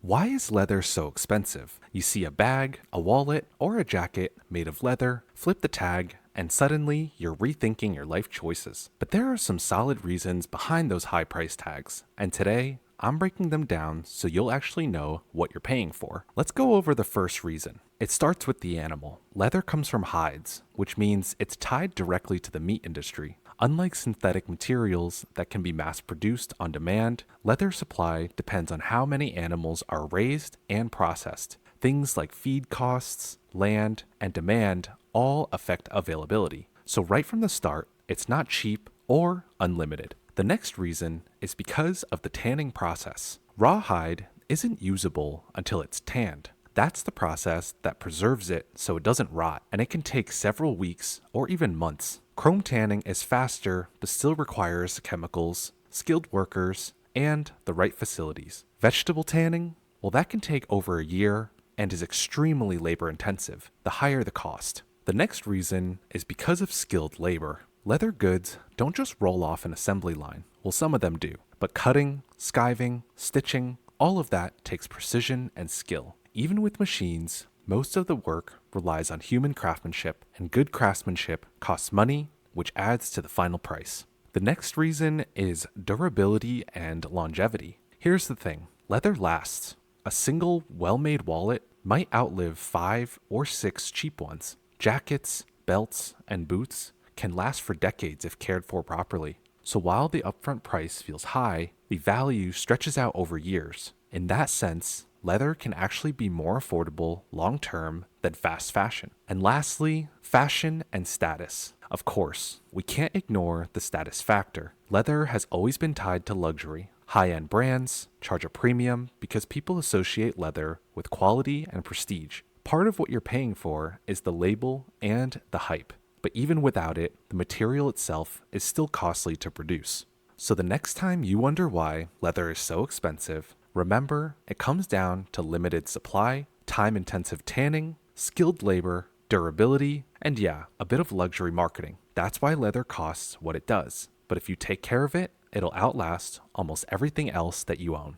Why is leather so expensive? You see a bag, a wallet, or a jacket made of leather, flip the tag, and suddenly you're rethinking your life choices. But there are some solid reasons behind those high price tags, and today I'm breaking them down so you'll actually know what you're paying for. Let's go over the first reason. It starts with the animal. Leather comes from hides, which means it's tied directly to the meat industry. Unlike synthetic materials that can be mass produced on demand, leather supply depends on how many animals are raised and processed. Things like feed costs, land, and demand all affect availability. So, right from the start, it's not cheap or unlimited. The next reason is because of the tanning process. Raw hide isn't usable until it's tanned. That's the process that preserves it so it doesn't rot, and it can take several weeks or even months. Chrome tanning is faster but still requires chemicals, skilled workers, and the right facilities. Vegetable tanning, well, that can take over a year and is extremely labor intensive, the higher the cost. The next reason is because of skilled labor. Leather goods don't just roll off an assembly line. Well, some of them do, but cutting, skiving, stitching, all of that takes precision and skill. Even with machines, most of the work relies on human craftsmanship, and good craftsmanship costs money, which adds to the final price. The next reason is durability and longevity. Here's the thing, leather lasts. A single well-made wallet might outlive 5 or 6 cheap ones. Jackets, belts, and boots can last for decades if cared for properly. So while the upfront price feels high, the value stretches out over years. In that sense, leather can actually be more affordable long-term than fast fashion. And lastly, fashion and status. Of course, we can't ignore the status factor. Leather has always been tied to luxury. High-end brands charge a premium because people associate leather with quality and prestige. Part of what you're paying for is the label and the hype. But even without it, the material itself is still costly to produce. So the next time you wonder why leather is so expensive, remember, it comes down to limited supply, time-intensive tanning, skilled labor, durability, and yeah, a bit of luxury marketing. That's why leather costs what it does. But if you take care of it, it'll outlast almost everything else that you own.